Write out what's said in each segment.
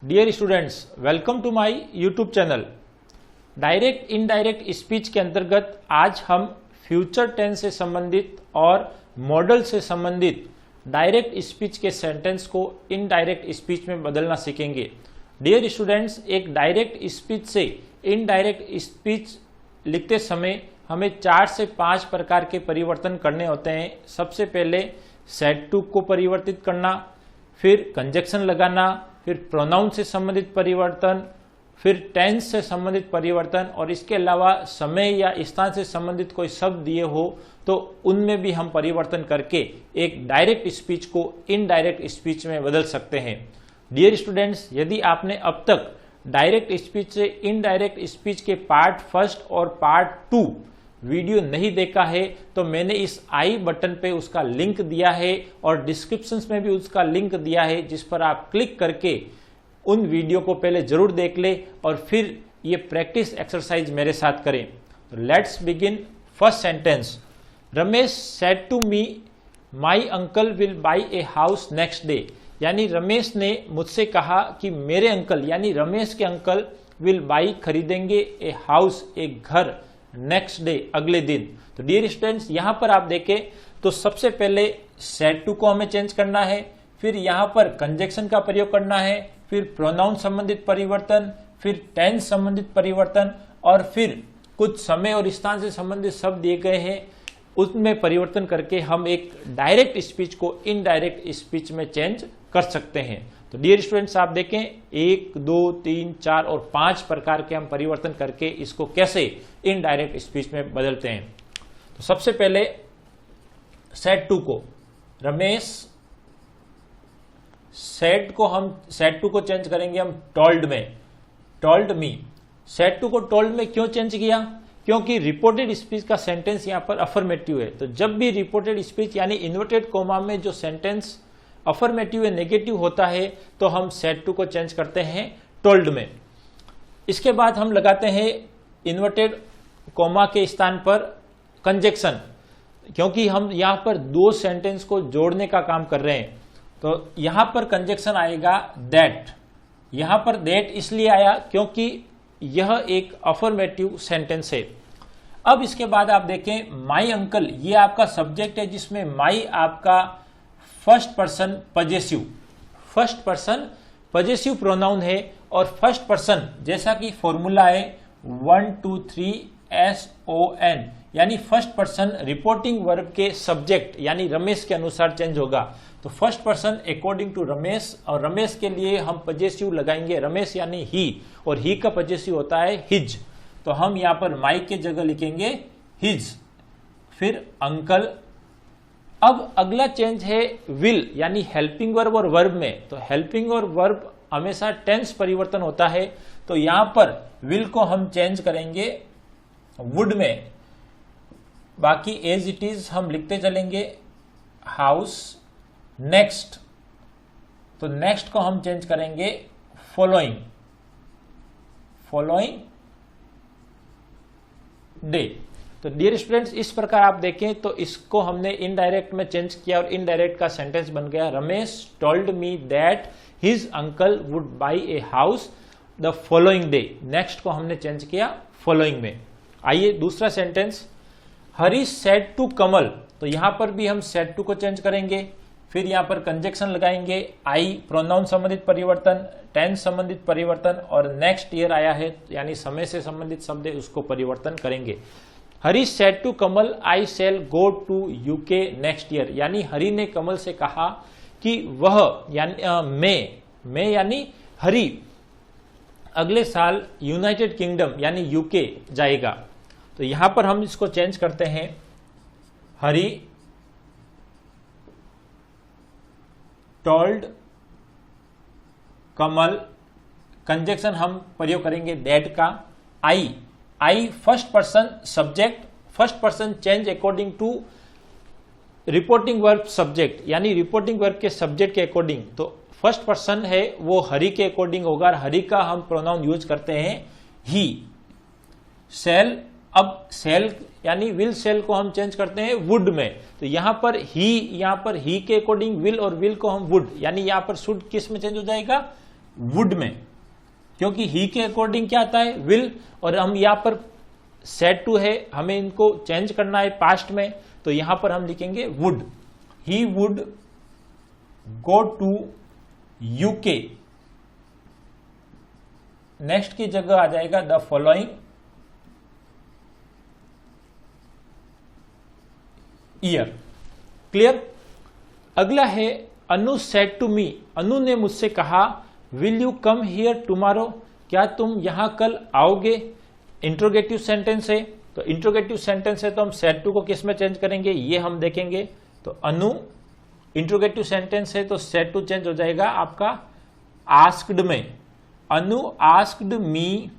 Dear students, welcome to my YouTube channel. Direct indirect speech के अंतर्गत आज हम फ्यूचर टेंस से संबंधित और मॉडल से संबंधित डायरेक्ट स्पीच के सेंटेंस को इनडायरेक्ट स्पीच में बदलना सीखेंगे। डियर स्टूडेंट्स, एक डायरेक्ट स्पीच से इनडायरेक्ट स्पीच लिखते समय हमें 4 से 5 प्रकार के परिवर्तन करने होते हैं। सबसे पहले सेड टू को परिवर्तित करना, फिर कंजक्शन लगाना, फिर प्रोनाउन से संबंधित परिवर्तन, फिर टेंस से संबंधित परिवर्तन, और इसके अलावा समय या स्थान से संबंधित कोई शब्द दिए हो तो उनमें भी हम परिवर्तन करके एक डायरेक्ट स्पीच को इनडायरेक्ट स्पीच में बदल सकते हैं। डियर स्टूडेंट्स, यदि आपने अब तक डायरेक्ट स्पीच से इनडायरेक्ट स्पीच के पार्ट फर्स्ट और पार्ट 2 वीडियो नहीं देखा है तो मैंने इस आई बटन पे उसका लिंक दिया है और डिस्क्रिप्शन में भी उसका लिंक दिया है, जिस पर आप क्लिक करके उन वीडियो को पहले जरूर देख ले और फिर ये प्रैक्टिस एक्सरसाइज मेरे साथ करें। तो let's begin. First sentence, Ramesh said to me my uncle will buy a house next day. यानी रमेश ने मुझसे कहा कि मेरे अंकल यानी रमेश के अंकल विल बाई खरीदेंगे ए हाउस एक घर नेक्स्ट डे अगले दिन। तो डियर स्टूडेंट्स, यहां पर आप देखें तो सबसे पहले सेड टू को हमें चेंज करना है, फिर यहां पर कंजक्शन का प्रयोग करना है, फिर प्रोनाउन संबंधित परिवर्तन, फिर टेंस संबंधित परिवर्तन, और फिर कुछ समय और स्थान से संबंधित शब्द दिए गए हैं उसमें परिवर्तन करके हम एक डायरेक्ट स्पीच को इनडायरेक्ट स्पीच में चेंज कर सकते हैं। तो डियर स्टूडेंट्स, आप देखें 1, 2, 3, 4 और 5 प्रकार के हम परिवर्तन करके इसको कैसे इनडायरेक्ट स्पीच में बदलते हैं। तो सबसे पहले सेड टू को, रमेश सेड टू को चेंज करेंगे हम टोल्ड में, टोल्ड मी। सेड टू को टोल्ड में क्यों चेंज किया? क्योंकि रिपोर्टेड स्पीच का सेंटेंस यहां पर अफर्मेटिव है। तो जब भी रिपोर्टेड स्पीच यानी इन्वर्टेड कोमा में जो सेंटेंस अफर्मेटिव या नेगेटिव होता है तो हम सेड टू को चेंज करते हैं टोल्ड में। इसके बाद हम लगाते हैं इन्वर्टेड कोमा के स्थान पर कंजक्शन, क्योंकि हम यहां पर 2 सेंटेंस को जोड़ने का काम कर रहे हैं। तो यहां पर कंजक्शन आएगा दैट। यहां पर दैट इसलिए आया क्योंकि यह एक अफर्मेटिव सेंटेंस है। अब इसके बाद आप देखें माई अंकल, ये आपका सब्जेक्ट है जिसमें माई आपका फर्स्ट पर्सन पजेसिव प्रोनाउन है, और फर्स्ट पर्सन जैसा कि फॉर्मूला है 1 2 3 SON, यानी फर्स्ट पर्सन रिपोर्टिंग वर्ब के सब्जेक्ट यानी रमेश के अनुसार चेंज होगा। तो first person according to Ramesh, और रमेश के लिए हम पजेसिव लगाएंगे रमेश यानी ही, और ही का पजेसिव होता है हिज। तो हम यहां पर माई के जगह लिखेंगे हिज, फिर अंकल। अब अगला चेंज है विल यानी हेल्पिंग वर्ब और वर्ब में। तो हेल्पिंग और वर्ब हमेशा टेंस परिवर्तन होता है, तो यहां पर विल को हम चेंज करेंगे वुड में। बाकी एज इट इज हम लिखते चलेंगे हाउस। नेक्स्ट, तो नेक्स्ट को हम चेंज करेंगे फॉलोइंग डे। तो डियर स्टूडेंट्स, इस प्रकार आप देखें तो इसको हमने इनडायरेक्ट में चेंज किया और इनडायरेक्ट का सेंटेंस बन गया Ramesh told me that his uncle would buy a house the following day. Next को हमने चेंज किया फॉलोइंग में। आइए दूसरा सेंटेंस, हरी सेड टू कमल। तो यहां पर भी हम सेड टू को चेंज करेंगे, फिर यहां पर कंजक्शन लगाएंगे, आई प्रोनाउन संबंधित परिवर्तन, टेंस संबंधित परिवर्तन, और नेक्स्ट ईयर आया है यानी समय से संबंधित शब्द है उसको परिवर्तन करेंगे। Hari said to Kamal I shall go to UK next year. यानी हरी ने कमल से कहा कि वह यानी मैं यानी हरी अगले साल यूनाइटेड किंगडम यानी यूके जाएगा। तो यहां पर हम इसको चेंज करते हैं हरी टोल्ड कमल, कंजक्शन हम प्रयोग करेंगे दैट का। I first person subject, first person change according to reporting verb subject यानी रिपोर्टिंग वर्ब के सब्जेक्ट के अकॉर्डिंग। तो फर्स्ट पर्सन है वो हरी के अकॉर्डिंग होगा, हरी का हम प्रोनाउन यूज करते हैं ही। सेल, अब सेल यानी विल सेल को हम चेंज करते हैं वुड में। तो यहां पर ही के अकॉर्डिंग विल और विल को हम वुड, यानी यहां पर शुड किस में चेंज हो जाएगा? वुड में, क्योंकि ही के अकॉर्डिंग क्या आता है विल, और हम यहां पर सेड टू है, हमें इनको चेंज करना है पास्ट में, तो यहां पर हम लिखेंगे would. He would go to UK. Next की जगह आ जाएगा द फॉलोइंग ईयर। क्लियर। अगला है अनु सेड टू मी। अनु ने मुझसे कहा will you come here tomorrow, क्या तुम यहां कल आओगे। इंट्रोगेटिव सेंटेंस है, तो इंट्रोगेटिव सेंटेंस है तो हम सेड टू को किस में चेंज करेंगे ये हम देखेंगे। तो अनु इंट्रोगेटिव सेंटेंस है तो सेड टू चेंज हो जाएगा आपका आस्क्ड में। अनु आस्क्ड मी।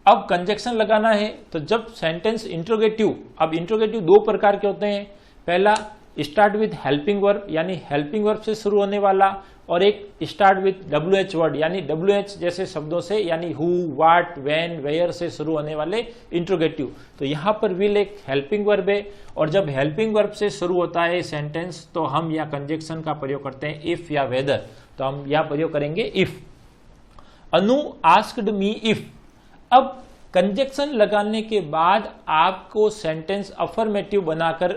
अब कंजक्शन लगाना है, तो जब सेंटेंस इंट्रोगेटिव, अब इंट्रोगेटिव दो प्रकार के होते हैं, पहला स्टार्ट विद हेल्पिंग वर्ब यानी हेल्पिंग वर्ब से शुरू होने वाला, और एक स्टार्ट विद WH वर्ड यानी WH जैसे शब्दों से यानी हु, व्हाट, व्हेन, वेयर से शुरू होने वाले इंट्रोगेटिव। तो यहां पर विल एक हेल्पिंग वर्ब है, और जब हेल्पिंग वर्ब से शुरू होता है सेंटेंस तो हम या कंजक्शन का प्रयोग करते हैं इफ या वेदर, तो हम यहां प्रयोग करेंगे if. Anu asked me if. अब कंजक्शन लगाने के बाद आपको सेंटेंस अफर्मेटिव बनाकर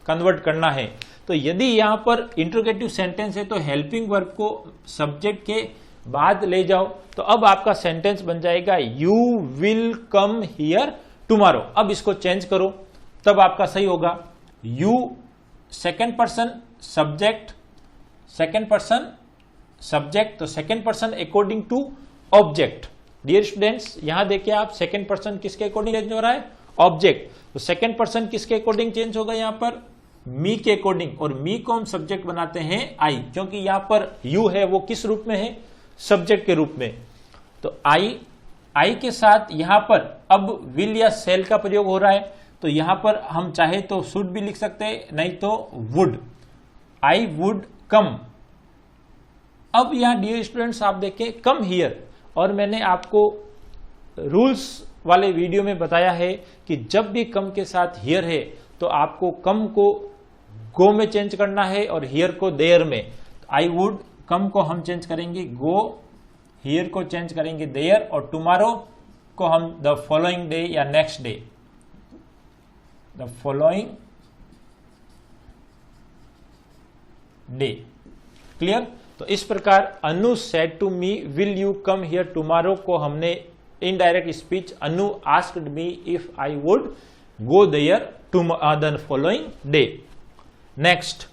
कन्वर्ट करना है। तो यदि यहां पर इंट्रोगेटिव सेंटेंस है तो हेल्पिंग वर्ब को सब्जेक्ट के बाद ले जाओ, तो अब आपका सेंटेंस बन जाएगा you will come here tomorrow. अब इसको चेंज करो तब आपका सही होगा। You second person subject, second person subject, तो second person according to object. Dear students यहां देखिए आप, सेकेंड पर्सन किसके अकॉर्डिंग चेंज हो रहा है, ऑब्जेक्ट। तो सेकेंड पर्सन किसके अकॉर्डिंग चेंज होगा, यहां पर मी के अकॉर्डिंग, और मी को हम सब्जेक्ट बनाते हैं आई, क्योंकि यहां पर यू है वो किस रूप में है, सब्जेक्ट के रूप में। तो आई के साथ यहां पर अब विल या सेल का प्रयोग हो रहा है, तो यहां पर हम चाहे तो शुड भी लिख सकते हैं, नहीं तो वुड। I would come. अब यहां डियर स्टूडेंट्स आप देखें कम हियर, और मैंने आपको रूल्स वाले वीडियो में बताया है कि जब भी कम के साथ हियर है तो आपको कम को गो में चेंज करना है और हियर को देयर में। आई वुड कम को हम चेंज करेंगे गो, हियर को चेंज करेंगे देयर, और टुमारो को हम द फॉलोइंग डे या next day, the following day. Clear. तो इस प्रकार Anu said to me will you come here tomorrow को हमने indirect speech Anu asked me if I would go there to the following day. Next,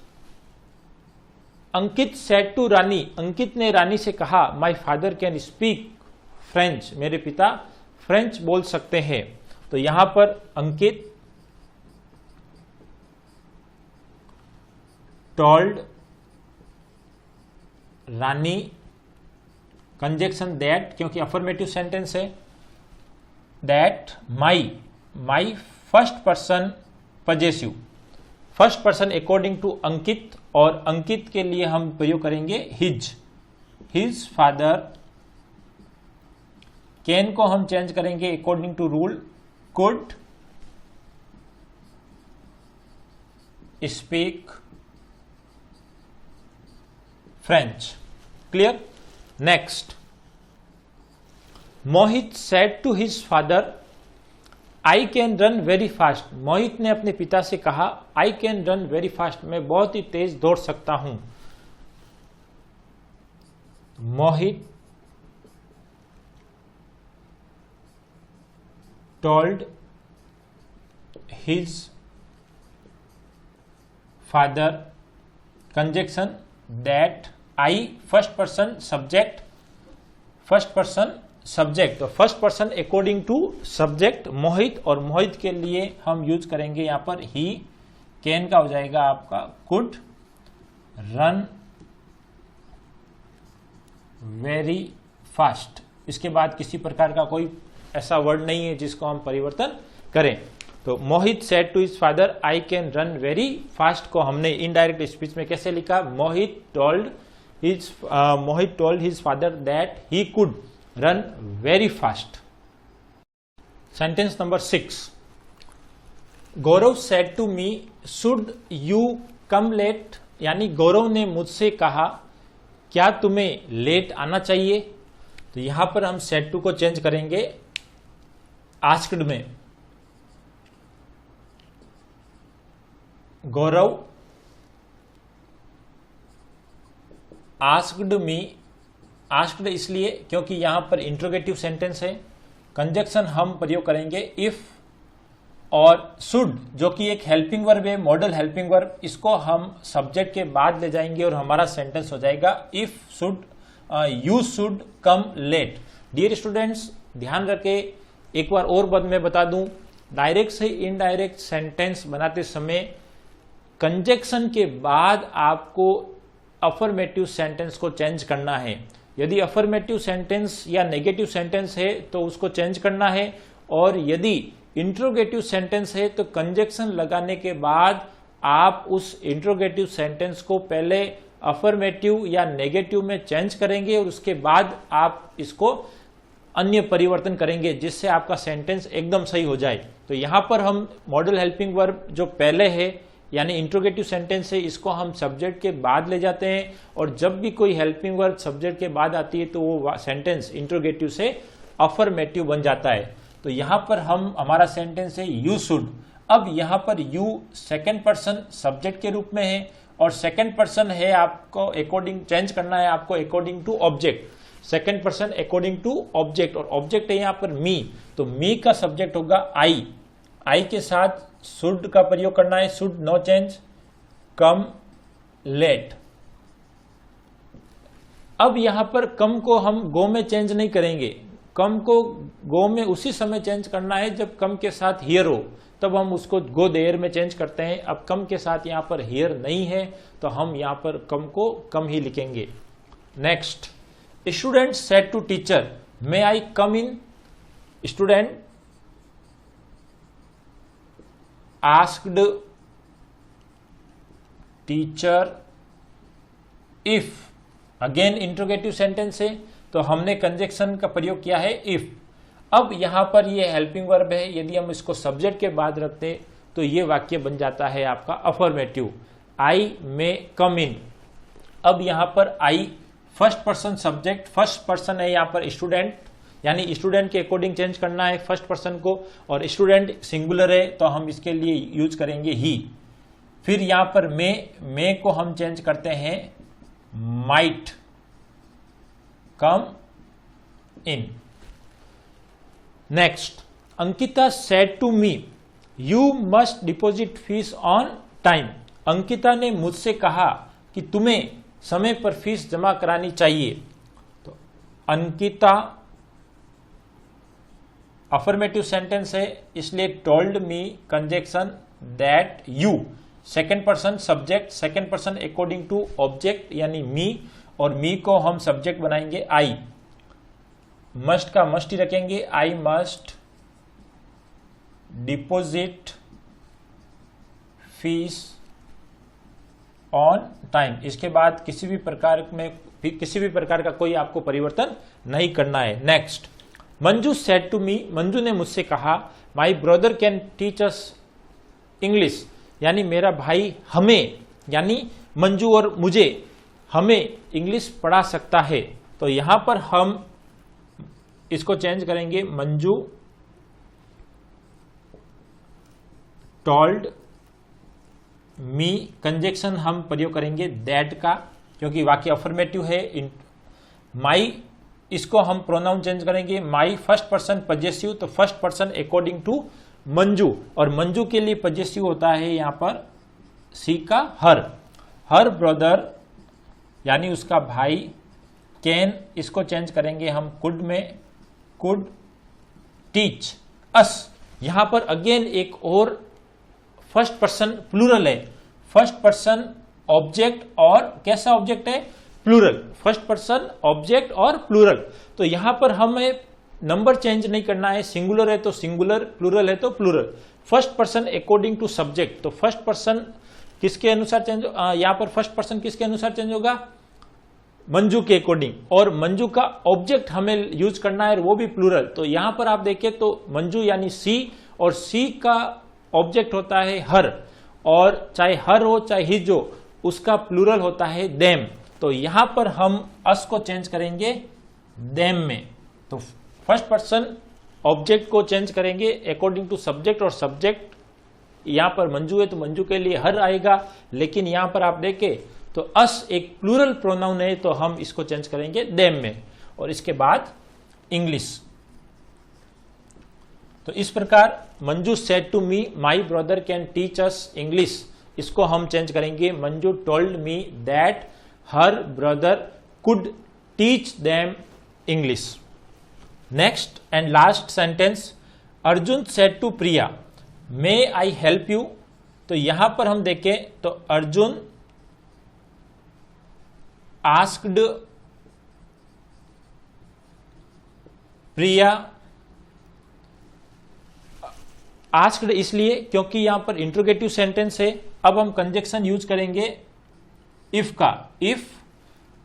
Ankit said to Rani. Ankit ने रानी से कहा my father can speak French, मेरे पिता फ्रेंच बोल सकते हैं। तो यहां पर Ankit told Rani, conjunction that क्योंकि अफर्मेटिव सेंटेंस है, that my first person possessive, first person according to Ankit, और अंकित के लिए हम प्रयोग करेंगे हिज फादर। कैन को हम चेंज करेंगे according to rule, could speak French. Clear. Next, Mohit said to his father I can run very fast. Mohit ने अपने पिता से कहा I can run very fast, मैं बहुत ही तेज दौड़ सकता हूं। Mohit told his father, conjunction that I first person subject, first person subject, तो first person according to subject Mohit, और मोहित के लिए हम यूज करेंगे यहां पर ही। कैन का हो जाएगा आपका कुड रन वेरी फास्ट। इसके बाद किसी प्रकार का कोई ऐसा वर्ड नहीं है जिसको हम परिवर्तन करें। तो Mohit said to his father I can run very fast को हमने इनडायरेक्ट स्पीच में कैसे लिखा, Mohit told his father that he could run very fast. Sentence number 6, Gaurav said to me should you come late, यानी गौरव ने मुझसे कहा क्या तुम्हें लेट आना चाहिए? तो यहां पर हम सेड टू को चेंज करेंगे आस्क्ड में। गौरव आस्क्ड मी, आस्क्ड इसलिए क्योंकि यहां पर इंट्रोगेटिव सेंटेंस है। कंजक्शन हम प्रयोग करेंगे इफ और शुड, जो कि एक हेल्पिंग वर्ब है, मॉडल हेल्पिंग वर्ब। इसको हम सब्जेक्ट के बाद ले जाएंगे और हमारा सेंटेंस हो जाएगा if should you should come late. Dear students, ध्यान रखें, एक बार और बात मैं बता दूं, डायरेक्ट से इनडायरेक्ट सेंटेंस बनाते समय कंजक्शन के बाद आपको अफर्मेटिव सेंटेंस को चेंज करना है। यदि अफर्मेटिव सेंटेंस या नेगेटिव सेंटेंस है तो उसको चेंज करना है, और यदि इंट्रोगेटिव सेंटेंस है तो कंजक्शन लगाने के बाद आप उस इंट्रोगेटिव सेंटेंस को पहले अफर्मेटिव या नेगेटिव में चेंज करेंगे और उसके बाद आप इसको अन्य परिवर्तन करेंगे, जिससे आपका सेंटेंस एकदम सही हो जाए। तो यहां पर हम मॉडल हेल्पिंग वर्ब जो पहले है यानी इंट्रोगेटिव सेंटेंस है, इसको हम सब्जेक्ट के बाद ले जाते हैं, और जब भी कोई हेल्पिंग वर्ब सब्जेक्ट के बाद आती है तो वो सेंटेंस इंट्रोगेटिव से अफर्मेटिव बन जाता है। तो यहां पर हमारा सेंटेंस है यू शुड। अब यहां पर यू सेकंड पर्सन सब्जेक्ट के रूप में है, और सेकंड पर्सन है आपको अकॉर्डिंग चेंज करना है आपको according to object. Second person according to object, और ऑब्जेक्ट है यहां पर मी, तो मी का सब्जेक्ट होगा आई। आई के साथ शुड का प्रयोग करना है, should no change, come late. अब यहां पर कम को हम गो में चेंज नहीं करेंगे, कम को गो में उसी समय चेंज करना है जब कम के साथ हियर हो, तब हम उसको गो देयर में चेंज करते हैं। अब कम के साथ यहां पर हियर नहीं है तो हम यहां पर कम को कम ही लिखेंगे। Next, student said to teacher may I come in. Student asked teacher if, again interrogative sentence है तो हमने कंजक्शन का प्रयोग किया है इफ। अब यहां पर ये हेल्पिंग वर्ब है, यदि हम इसको सब्जेक्ट के बाद रखते तो ये वाक्य बन जाता है आपका अफर्मेटिव, आई मे कम इन। अब यहां पर I first person subject, first person है यहां पर स्टूडेंट, यानी स्टूडेंट के अकॉर्डिंग चेंज करना है फर्स्ट पर्सन को, और स्टूडेंट सिंगुलर है तो हम इसके लिए यूज करेंगे ही। फिर यहां पर मे को हम चेंज करते हैं might come in. Next, Ankita said to me you must deposit fees on time. Ankita ने मुझसे कहा कि तुम्हें समय पर फीस जमा करानी चाहिए। तो अंकिता अफर्मेटिव सेंटेंस है, इसलिए told me conjunction that you, second person subject, second person according to object यानी मी, और मी को हम सब्जेक्ट बनाएंगे आई। मस्ट का मस्ट ही रखेंगे, I must deposit fees on time. इसके बाद किसी भी प्रकार का कोई आपको परिवर्तन नहीं करना है। Next, Manju said to me, Manju ने मुझसे कहा my brother can teach us English, यानी मेरा भाई हमें, यानी मंजू और मुझे, हमें इंग्लिश पढ़ा सकता है। तो यहां पर हम इसको चेंज करेंगे, मंजू टोल्ड मी, कंजक्शन हम प्रयोग करेंगे दैट का, क्योंकि वाक्य अफर्मेटिव है। माई, इसको हम प्रोनाउन चेंज करेंगे, माई फर्स्ट पर्सन पजेसिव, तो first person according to Manju, और मंजू के लिए पजेसिव होता है यहां पर सी का हर। हर ब्रदर यानी उसका भाई, कैन इसको चेंज करेंगे हम कुड में, कुड टीच अस। यहां पर अगेन एक और फर्स्ट पर्सन प्लूरल है, फर्स्ट पर्सन ऑब्जेक्ट, और कैसा ऑब्जेक्ट है? प्लूरल, फर्स्ट पर्सन ऑब्जेक्ट और प्लूरल। तो यहां पर हमें नंबर चेंज नहीं करना है, सिंगुलर है तो सिंगुलर, प्लूरल है तो plural. First person according to subject, तो फर्स्ट पर्सन किसके अनुसार चेंज, यहां पर फर्स्ट पर्सन किसके अनुसार चेंज होगा? मंजू के अकॉर्डिंग, और मंजू का ऑब्जेक्ट हमें यूज करना है, वो भी प्लूरल। तो यहां पर आप देखें तो मंजू यानी सी, और सी का ऑब्जेक्ट होता है हर, और चाहे हर हो चाहे हिज हो, उसका प्लूरल होता है देम। तो यहां पर हम अस को चेंज करेंगे देम में। तो फर्स्ट पर्सन ऑब्जेक्ट को चेंज करेंगे अकॉर्डिंग टू सब्जेक्ट, और सब्जेक्ट यहां पर मंजू है तो मंजू के लिए हर आएगा, लेकिन यहां पर आप देखें तो अस एक प्लूरल प्रोनाउन है तो हम इसको चेंज करेंगे देम में। और इसके बाद इंग्लिश। तो इस प्रकार Manju said to me my brother can teach us English, इसको हम चेंज करेंगे Manju told me that her brother could teach them English. Next and last sentence, Arjun said to Priya may I help you. तो यहां पर हम देखें तो अर्जुन आस्क्ड प्रिया, आस्क्ड इसलिए क्योंकि यहां पर इंट्रोगेटिव सेंटेंस है। अब हम कंजक्शन यूज करेंगे इफ का, इफ।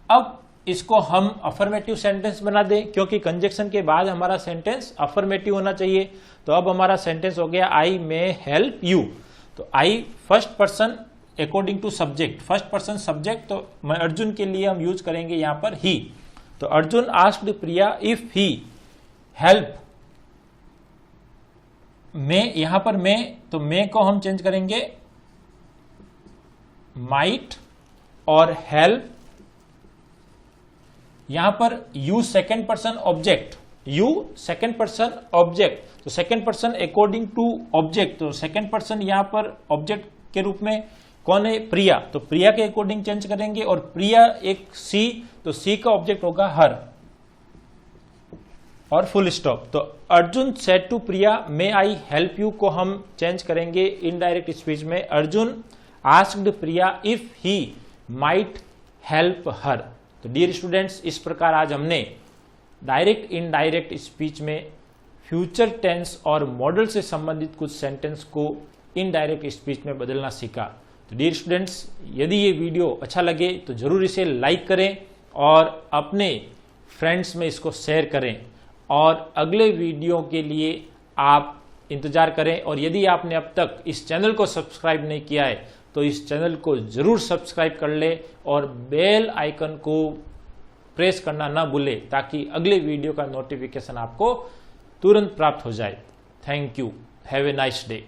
अब इसको हम अफर्मेटिव सेंटेंस बना दें क्योंकि कंजक्शन के बाद हमारा सेंटेंस अफर्मेटिव होना चाहिए। तो अब हमारा सेंटेंस हो गया आई मे हेल्प यू। तो I first person according to subject, first person subject, तो मैं अर्जुन के लिए हम यूज करेंगे यहां पर ही। तो Arjun asked Priya if he help मे, यहां पर मे, तो मे को हम चेंज करेंगे माइट, और हेल्प यहां पर you second person object, you second person object. तो second person according to object, तो सेकेंड पर्सन यहां पर ऑब्जेक्ट के रूप में कौन है? प्रिया। तो प्रिया के अकॉर्डिंग चेंज करेंगे, और प्रिया एक सी, तो सी का ऑब्जेक्ट होगा हर, और फुल स्टॉप। तो Arjun said to Priya may I help you को हम चेंज करेंगे इनडायरेक्ट स्पीच में Arjun asked Priya if he might help her. तो डियर स्टूडेंट्स, इस प्रकार आज हमने डायरेक्ट इनडायरेक्ट स्पीच में फ्यूचर टेंस और मॉडल से संबंधित कुछ सेंटेंस को इनडायरेक्ट स्पीच में बदलना सीखा। तो डियर स्टूडेंट्स, यदि ये वीडियो अच्छा लगे तो जरूर इसे लाइक करें और अपने फ्रेंड्स में इसको शेयर करें, और अगले वीडियो के लिए आप इंतजार करें। और यदि आपने अब तक इस चैनल को सब्सक्राइब नहीं किया है तो इस चैनल को जरूर सब्सक्राइब कर ले और बेल आइकन को प्रेस करना ना भूले ताकि अगले वीडियो का नोटिफिकेशन आपको तुरंत प्राप्त हो जाए। Thank you. Have a nice day.